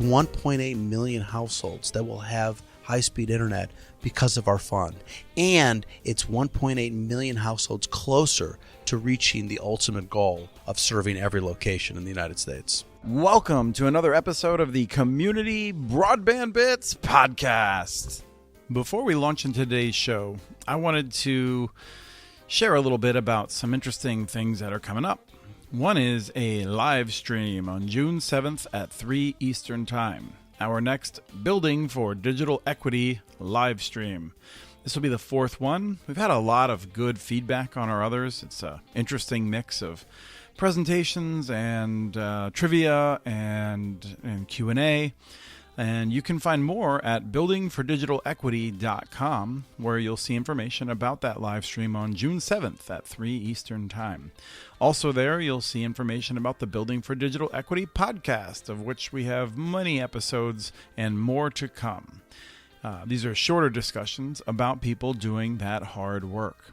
1.8 million households that will have high-speed internet because of our fund. And it's 1.8 million households closer to reaching the ultimate goal of serving every location in the United States. Welcome to another episode of the Community Broadband Bits podcast. Before we launch into today's show, I wanted to share a little bit about some interesting things that are coming up. One is a live stream on June 7th at 3 Eastern Time. Our next Building for Digital Equity live stream. This will be the fourth one. We've had a lot of good feedback on our others. It's an interesting mix of presentations and trivia and Q&A. And you can find more at buildingfordigitalequity.com, where you'll see information about that live stream on June 7th at 3 Eastern Time. Also there, you'll see information about the Building for Digital Equity podcast, of which we have many episodes and more to come. These are shorter discussions about people doing that hard work.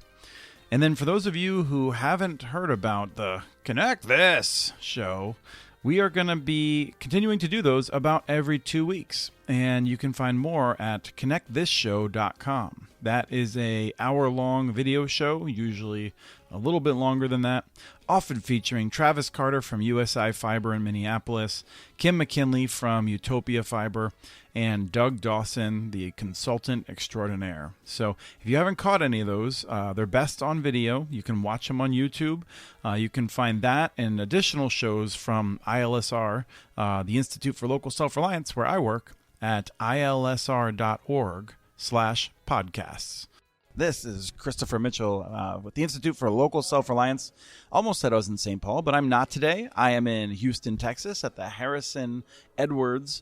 And then for those of you who haven't heard about the Connect This show, we are going to be continuing to do those about every 2 weeks, and you can find more at connectthisshow.com. That is an hour-long video show, usually a little bit longer than that, often featuring Travis Carter from USI Fiber in Minneapolis, Kim McKinley from Utopia Fiber, and Doug Dawson, the consultant extraordinaire. So if you haven't caught any of those, they're best on video. You can watch them on YouTube. You can find that and additional shows from ILSR, the Institute for Local Self-Reliance, where I work, at ilsr.org/podcasts. This is Christopher Mitchell with the Institute for Local Self-Reliance. Almost said I was in St. Paul, but I'm not today. I am in Houston, Texas at the Harrison Edwards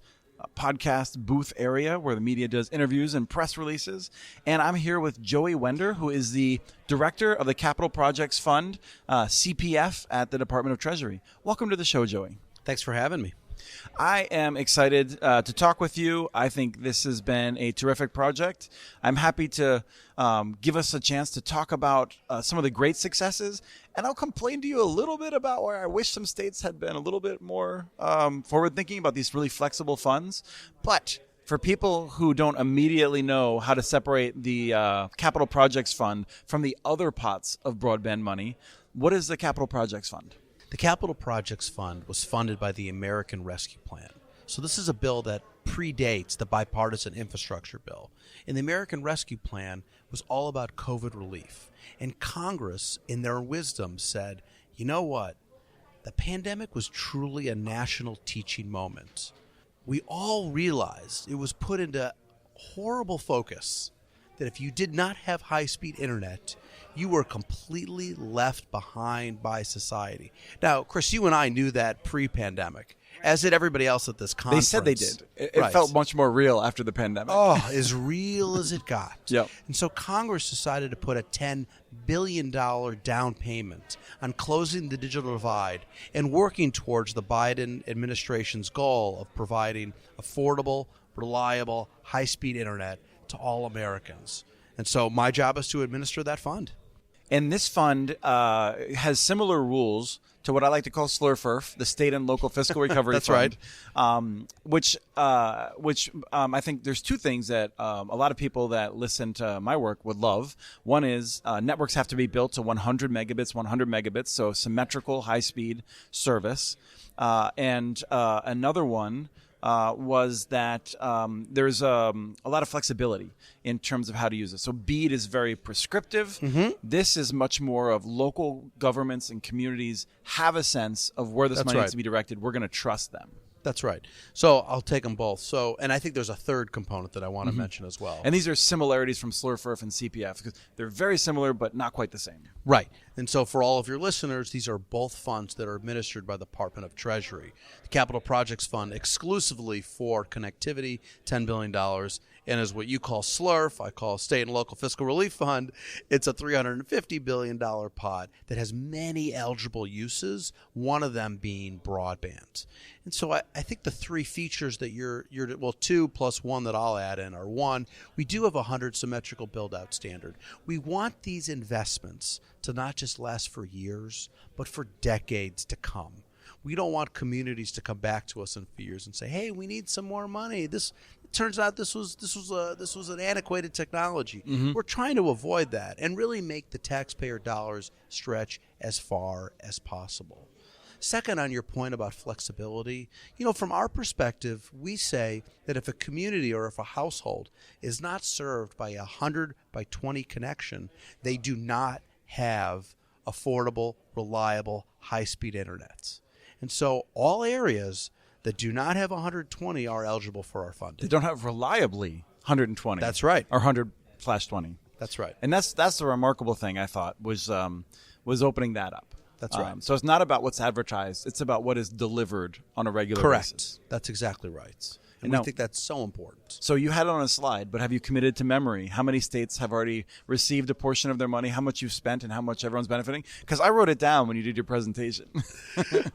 podcast booth area where the media does interviews and press releases. And I'm here with Joey Wender, who is the director of the Capital Projects Fund, CPF, at the Department of Treasury. Welcome to the show, Joey. Thanks for having me. I am excited to talk with you. I think this has been a terrific project. I'm happy to give us a chance to talk about some of the great successes, and I'll complain to you a little bit about where I wish some states had been a little bit more forward-thinking about these really flexible funds. But for people who don't immediately know how to separate the Capital Projects Fund from the other pots of broadband money, what is the Capital Projects Fund? The Capital Projects Fund was funded by the American Rescue Plan. So this is a bill that predates the bipartisan infrastructure bill. And the American Rescue Plan was all about COVID relief. And Congress, in their wisdom, said, you know what? The pandemic was truly a national teaching moment. We all realized it was put into horrible focus that if you did not have high-speed internet, you were completely left behind by society. Now, Chris, you and I knew that pre-pandemic, as did everybody else at this conference. They said they did. It felt much more real after the pandemic. Oh, as real as it got. Yep. And so Congress decided to put a $10 billion down payment on closing the digital divide and working towards the Biden administration's goal of providing affordable, reliable, high-speed internet to all Americans. And so my job is to administer that fund. And this fund has similar rules to what I like to call SLRFRF, the State and Local Fiscal Recovery That's Fund. right. Which I think there's two things that a lot of people that listen to my work would love. One is networks have to be built to 100 megabits, so symmetrical high-speed service. And another one was that there's a lot of flexibility in terms of how to use it. So BEAD is very prescriptive. Mm-hmm. This is much more of local governments and communities have a sense of where this money needs to be directed. We're going to trust them. That's right. So I'll take them both. So, and I think there's a third component that I want to mention as well. And these are similarities from SLRFRF and CPF because they're very similar but not quite the same. Right. And so for all of your listeners, these are both funds that are administered by the Department of Treasury. The Capital Projects Fund exclusively for connectivity, $10 billion. And as what you call SLRF, I call State and Local Fiscal Relief Fund, it's a $350 billion pot that has many eligible uses, one of them being broadband. And so I think the three features that well, two plus one that I'll add in are one, we do have a 100 symmetrical build-out standard. We want these investments to not just last for years, but for decades to come. We don't want communities to come back to us in fears and say, "Hey, we need some more money." It turns out this was an antiquated technology. We're trying to avoid that and really make the taxpayer dollars stretch as far as possible. Second, on your point about flexibility, from our perspective, we say that if a community or if a household is not served by a 100 by 20 connection, they do not have affordable, reliable, high-speed internet. And so all areas that do not have 120 are eligible for our funding. They don't have reliably 120. That's right. Or 100/20. That's right. And that's the remarkable thing, I thought, was opening that up. That's right. So it's not about what's advertised. It's about what is delivered on a regular basis. Correct. That's exactly right. And Now, we think that's so important. So you had it on a slide, but have you committed to memory how many states have already received a portion of their money, how much you've spent, and how much everyone's benefiting? Because I wrote it down when you did your presentation.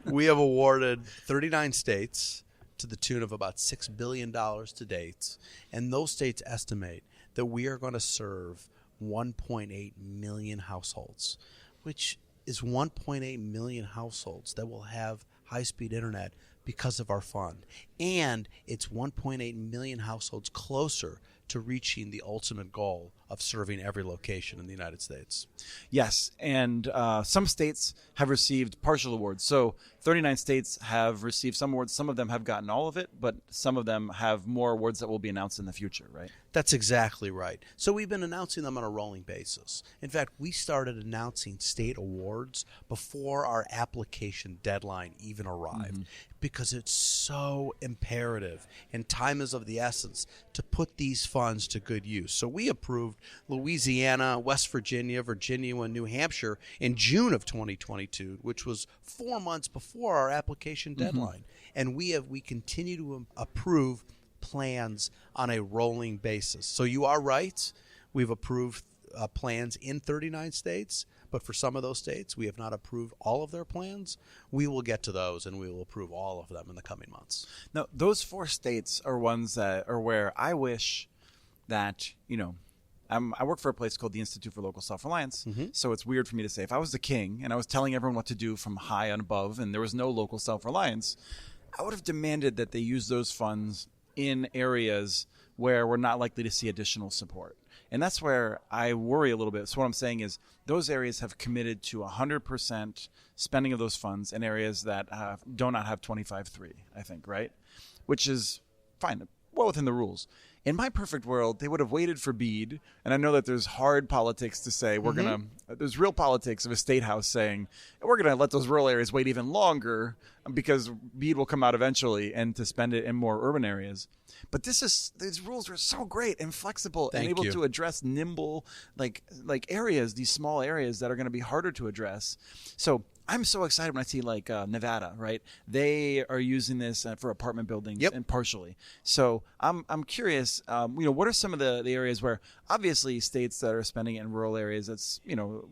We have awarded 39 states to the tune of about $6 billion to date. And those states estimate that we are going to serve 1.8 million households, which is 1.8 million households that will have high-speed internet because of our fund. And it's 1.8 million households closer to reaching the ultimate goal of serving every location in the United States. Yes, and some states have received partial awards. So 39 states have received some awards. Some of them have gotten all of it, but some of them have more awards that will be announced in the future, right? That's exactly right. So we've been announcing them on a rolling basis. In fact, we started announcing state awards before our application deadline even arrived because it's so imperative and time is of the essence to put these funds to good use. So we approved Louisiana, West Virginia, Virginia, and New Hampshire in June of 2022, which was 4 months before our application deadline. And we continue to approve plans on a rolling basis. So you are right. We've approved plans in 39 states, but for some of those states, we have not approved all of their plans. We will get to those, and we will approve all of them in the coming months. Now, those 4 states are ones that are where I wish that, I work for a place called the Institute for Local Self-Reliance, so it's weird for me to say if I was the king and I was telling everyone what to do from high and above and there was no local self-reliance, I would have demanded that they use those funds in areas where we're not likely to see additional support. And that's where I worry a little bit. So what I'm saying is those areas have committed to 100% spending of those funds in areas that do not have 25-3, I think, right? Which is fine, well within the rules. In my perfect world, they would have waited for BEAD, and I know that there's hard politics to say there's real politics of a state house saying we're going to let those rural areas wait even longer because BEAD will come out eventually and to spend it in more urban areas. But these rules are so great and flexible and able to address nimble like areas, these small areas that are going to be harder to address. So I'm so excited when I see Nevada, right? They are using this for apartment buildings and partially. So I'm curious, what are some of the areas where obviously states that are spending it in rural areas, that's,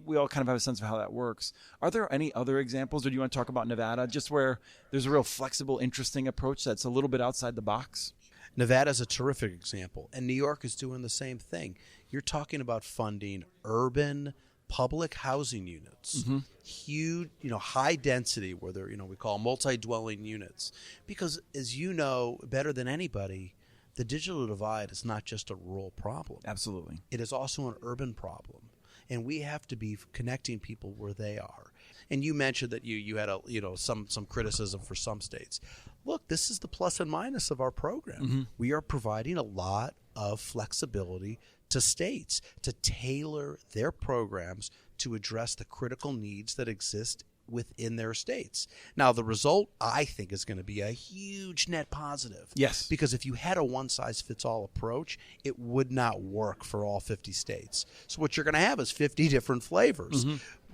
we all kind of have a sense of how that works. Are there any other examples, or do you want to talk about Nevada, just where there's a real flexible, interesting approach that's a little bit outside the box? Nevada is a terrific example, and New York is doing the same thing. You're talking about funding urban public housing units, huge, high density, where they're, we call multi-dwelling units. Because as you know better than anybody, the digital divide is not just a rural problem. Absolutely. It is also an urban problem. And we have to be connecting people where they are. And you mentioned that you had some criticism for some states. Look, this is the plus and minus of our program. We are providing a lot of flexibility to states to tailor their programs to address the critical needs that exist within their states. Now, the result, I think, is going to be a huge net positive. Yes. Because if you had a one-size-fits-all approach, it would not work for all 50 states. So what you're going to have is 50 different flavors.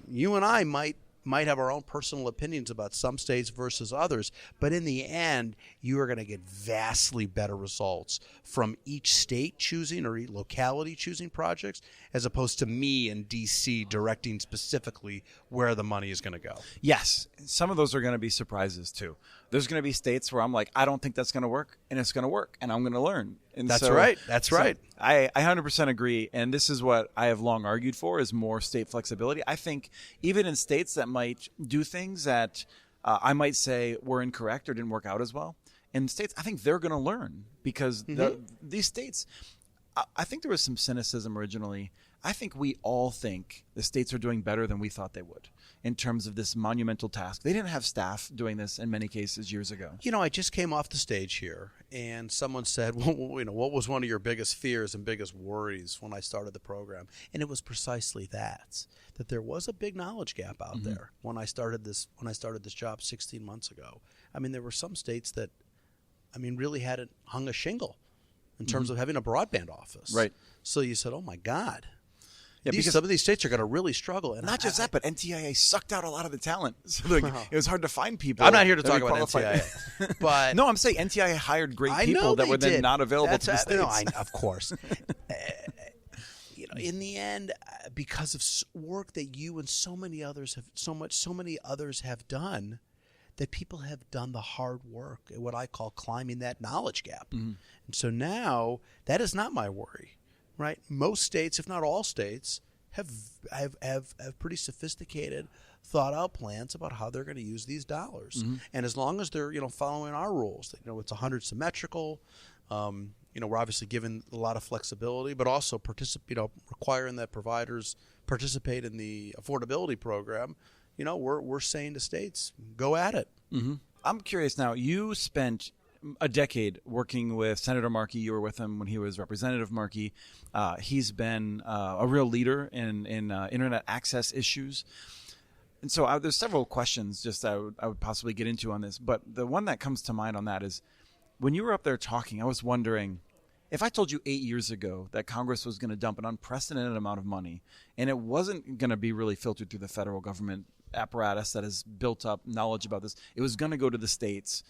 You and I might have our own personal opinions about some states versus others, but in the end, you are going to get vastly better results from each state choosing or each locality choosing projects, as opposed to me in D.C. directing specifically where the money is going to go. Yes. Some of those are going to be surprises, too. There's going to be states where I'm like, I don't think that's going to work, and it's going to work, and I'm going to learn. And That's right. That's right. I 100% agree, and this is what I have long argued for, is more state flexibility. I think even in states that might do things that I might say were incorrect or didn't work out as well. In states, I think they're going to learn because these states, I think there was some cynicism originally. I think we all think the states are doing better than we thought they would in terms of this monumental task. They didn't have staff doing this in many cases years ago. I just came off the stage here, and someone said, well, what was one of your biggest fears and biggest worries when I started the program? And it was precisely that there was a big knowledge gap out there when I started this job 16 months ago. I mean, there were some states that, really hadn't hung a shingle in terms of having a broadband office. Right. So you said, oh, my God. Yeah, because some of these states are going to really struggle. And not just that, but NTIA sucked out a lot of the talent. So it was hard to find people. I'm not here to talk about NTIA. But no, I'm saying NTIA hired great people that were then not available to the states. No, of course. In the end, because of work that you and so many others have done, that people have done the hard work, what I call climbing that knowledge gap. And so now that is not my worry. Right, most states, if not all states, have pretty sophisticated, thought-out plans about how they're going to use these dollars. And as long as they're following our rules, it's 100 symmetrical. We're obviously given a lot of flexibility, but also requiring that providers participate in the affordability program. We're saying to states, go at it. I'm curious now. You spent a decade working with Senator Markey. You were with him when he was Representative Markey. He's been a real leader in internet access issues. And so there's several questions just I would possibly get into on this. But the one that comes to mind on that is when you were up there talking, I was wondering, if I told you 8 years ago that Congress was going to dump an unprecedented amount of money and it wasn't going to be really filtered through the federal government apparatus that has built up knowledge about this, it was going to go to the states,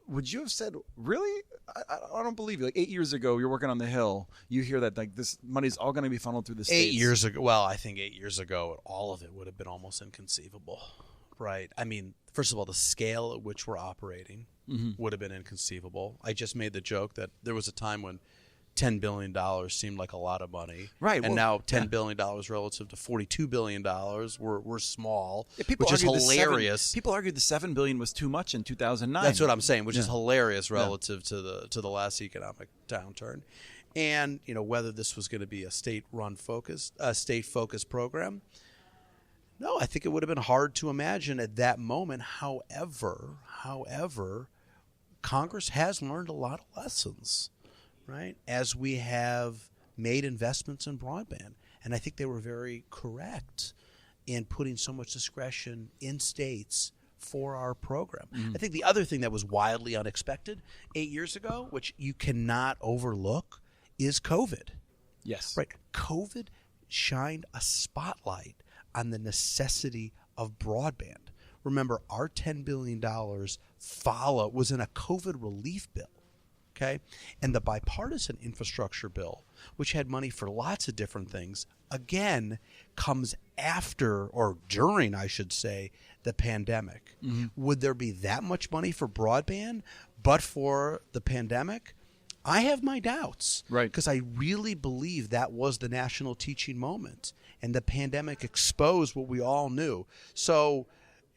would you have said, really? I don't believe you. 8 years ago, you're working on the Hill. You hear that this money's all going to be funneled through the states. 8 years ago. Well, I think 8 years ago, all of it would have been almost inconceivable, right? First of all, the scale at which we're operating would have been inconceivable. I just made the joke that there was a time when $10 billion seemed like a lot of money. Right. And now $10 billion relative to $42 billion, we're small, which is hilarious. People argued the $7 billion was too much in 2009. That's what I'm saying, which is hilarious relative to the last economic downturn. And, whether this was going to be a state-focused program, no, I think it would have been hard to imagine at that moment. However, Congress has learned a lot of lessons. Right, as we have made investments in broadband. And I think they were very correct in putting so much discretion in states for our program. I think the other thing that was wildly unexpected 8 years ago, which you cannot overlook, is COVID. Yes. Right. COVID shined a spotlight on the necessity of broadband. Remember, our $10 billion was in a COVID relief bill. Okay, and the bipartisan infrastructure bill, which had money for lots of different things, again, comes after or during, I should say, the pandemic. Would there be that much money for broadband but for the pandemic? I have my doubts. Right. Because I really believe that was the national teaching moment, and the pandemic exposed what we all knew. So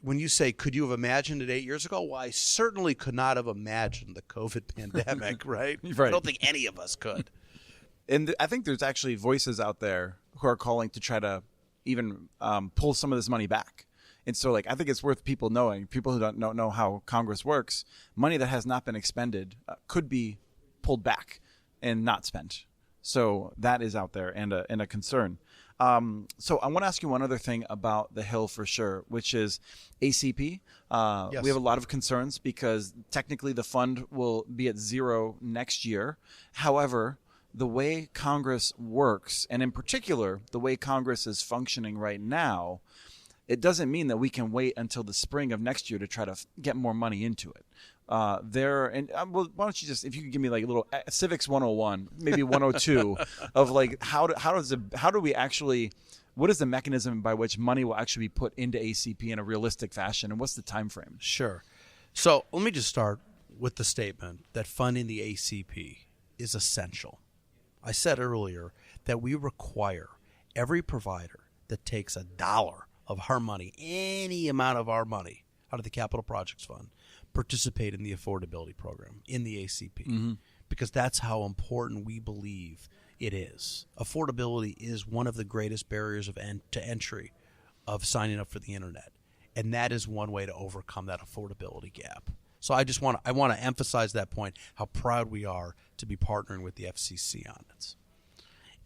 when you say, could you have imagined it 8 years ago? Well, I certainly could not have imagined the COVID pandemic, right? Right. I don't think any of us could. And I think there's actually voices out there who are calling to try to even pull some of this money back. And so, I think it's worth people knowing, people who don't know how Congress works, money that has not been expended could be pulled back and not spent. So that is out there and a concern. So I want to ask you one other thing about the Hill for sure, which is ACP. Yes. We have a lot of concerns because technically the fund will be at zero next year. However, the way Congress works, and in particular, the way Congress is functioning right now, it doesn't mean that we can wait until the spring of next year to try to get more money into it. Why don't you just, if you could give me a little civics 101, maybe 102 of what is the mechanism by which money will actually be put into ACP in a realistic fashion, and what's the time frame? Sure. So let me just start with the statement that funding the ACP is essential. I said earlier that we require every provider that takes $1 of our money, any amount of our money, out of the Capital Projects Fund participate in the affordability program, in the ACP, because that's how important we believe it is. Affordability is one of the greatest barriers to entry of signing up for the internet, and that is one way to overcome that affordability gap. So I want to emphasize that point, how proud we are to be partnering with the FCC on it.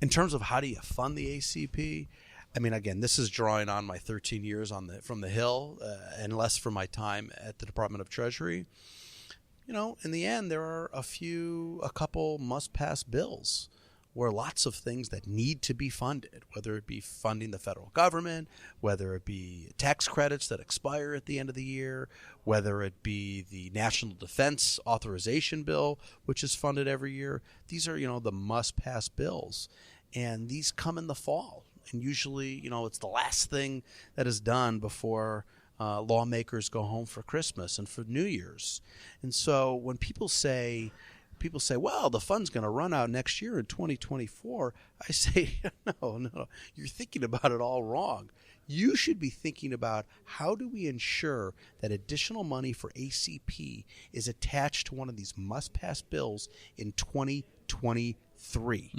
In terms of how do you fund the ACP, I mean, again, this is drawing on my 13 years from the Hill and less from my time at the Department of Treasury. You know, in the end, there are a couple must-pass bills where lots of things that need to be funded, whether it be funding the federal government, whether it be tax credits that expire at the end of the year, whether it be the National Defense Authorization Bill, which is funded every year. These are, the must-pass bills, and these come in the fall. And usually, it's the last thing that is done before lawmakers go home for Christmas and for New Year's. And so when people say, well, the fund's going to run out next year in 2024, I say, no, you're thinking about it all wrong. You should be thinking about how do we ensure that additional money for ACP is attached to one of these must-pass bills in 2023.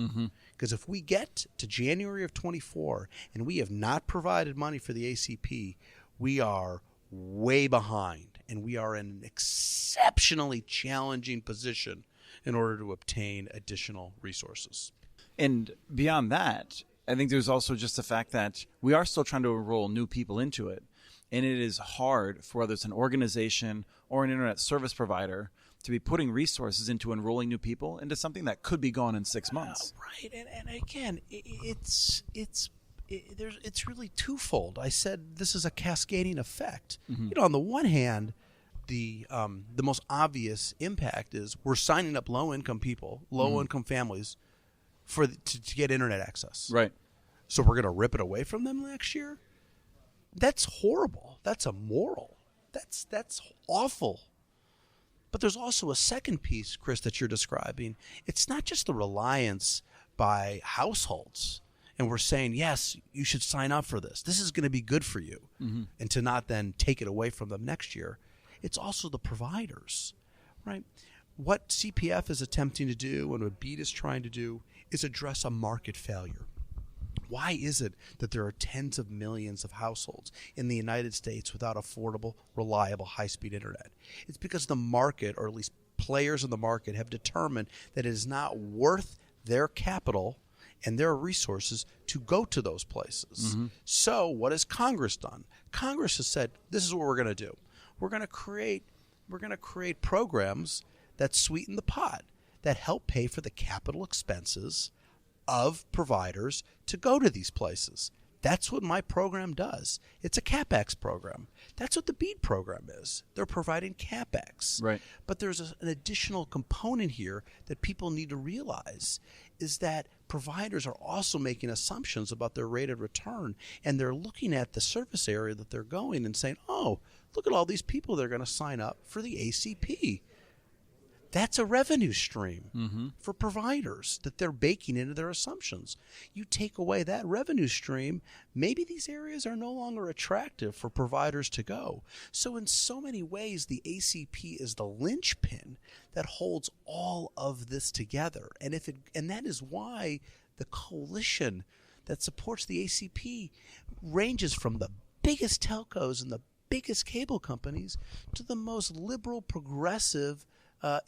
Because if we get to January of 24 and we have not provided money for the ACP, we are way behind, and we are in an exceptionally challenging position in order to obtain additional resources. And beyond that, I think there's also just the fact that we are still trying to enroll new people into it. And it is hard for whether it's an organization or an internet service provider to be putting resources into enrolling new people into something that could be gone in 6 months. Right. And again, it's really twofold. I said this is a cascading effect. On the one hand, the most obvious impact is we're signing up low-income people, low-income families to get internet access. Right. So we're going to rip it away from them next year? That's horrible. That's immoral. That's awful. But there's also a second piece, Chris, that you're describing. It's not just the reliance by households. And we're saying, yes, you should sign up for this. This is going to be good for you. And to not then take it away from them next year. It's also the providers, right? What CPF is attempting to do and what BEAD is trying to do is address a market failure. Why is it that there are tens of millions of households in the United States without affordable, reliable, high-speed internet? It's because the market, or at least players in the market, have determined that it is not worth their capital and their resources to go to those places. So what has Congress done? Congress has said, this is what we're going to do. We're going to create programs that sweeten the pot, that help pay for the capital expenses of providers to go to these places. That's what my program does. It's a CapEx program. That's what the BEAD program is. They're providing CapEx. Right. But there's an additional component here that people need to realize is that providers are also making assumptions about their rate of return, and they're looking at the service area that they're going and saying, oh, look at all these people that are going to sign up for the ACP. That's a revenue stream for providers that they're baking into their assumptions. You take away that revenue stream, maybe these areas are no longer attractive for providers to go. So in so many ways, the ACP is the linchpin that holds all of this together. And that is why the coalition that supports the ACP ranges from the biggest telcos and the biggest cable companies to the most liberal, progressive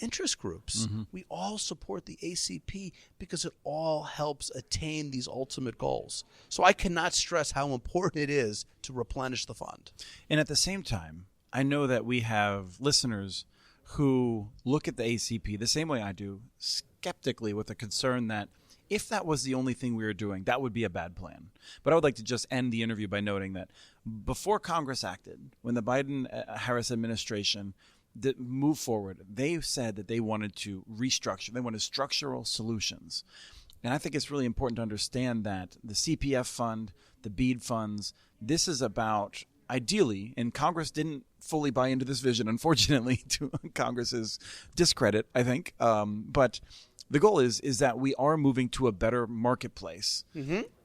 interest groups. We all support the ACP because it all helps attain these ultimate goals. So I cannot stress how important it is to replenish the fund. And at the same time, I know that we have listeners who look at the ACP the same way I do, skeptically, with a concern that if that was the only thing we were doing, that would be a bad plan. But I would like to just end the interview by noting that before Congress acted, when the Biden-Harris administration move forward, they said that they wanted to restructure. They wanted structural solutions. And I think it's really important to understand that the CPF fund, the BEAD funds, this is about, ideally, and Congress didn't fully buy into this vision, unfortunately, to Congress's discredit, I think. But the goal is that we are moving to a better marketplace.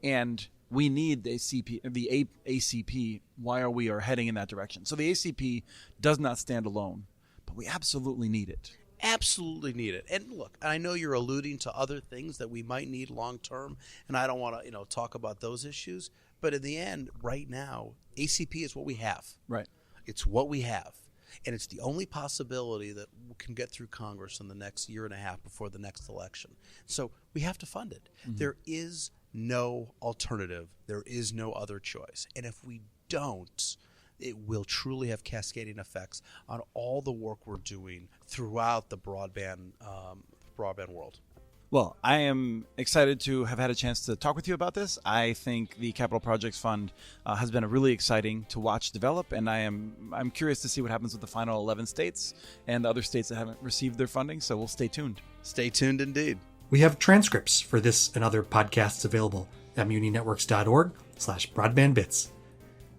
And we need the ACP while we are heading in that direction. So the ACP does not stand alone, but we absolutely need it. Absolutely need it. And look, I know you're alluding to other things that we might need long term, and I don't want to, talk about those issues. But in the end, right now, ACP is what we have. Right. It's what we have. And it's the only possibility that we can get through Congress in the next year and a half before the next election. So we have to fund it. Mm-hmm. There is no alternative. There is no other choice. And if we don't, it will truly have cascading effects on all the work we're doing throughout the broadband world. Well, I am excited to have had a chance to talk with you about this. I think the Capital Projects Fund has been really exciting to watch develop, and I'm curious to see what happens with the final 11 states and the other states that haven't received their funding, so we'll stay tuned. Stay tuned indeed. We have transcripts for this and other podcasts available at muninetworks.org/broadbandbits.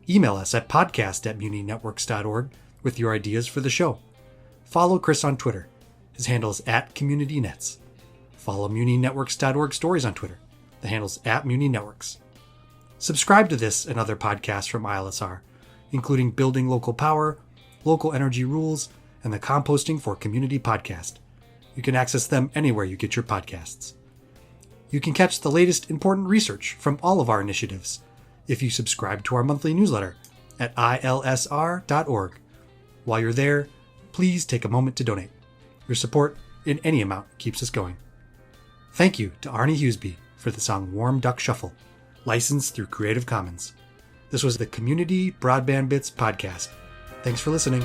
Email us at podcast@muninetworks.org with your ideas for the show. Follow Chris on Twitter. His handle is @CommunityNets. Follow muninetworks.org stories on Twitter. The handle's @muninetworks. Subscribe to this and other podcasts from ILSR, including Building Local Power, Local Energy Rules, and the Composting for Community podcast. You can access them anywhere you get your podcasts. You can catch the latest important research from all of our initiatives if you subscribe to our monthly newsletter at ilsr.org. While you're there, please take a moment to donate. Your support in any amount keeps us going. Thank you to Arnie Huseby for the song Warm Duck Shuffle, licensed through Creative Commons. This was the Community Broadband Bits podcast. Thanks for listening.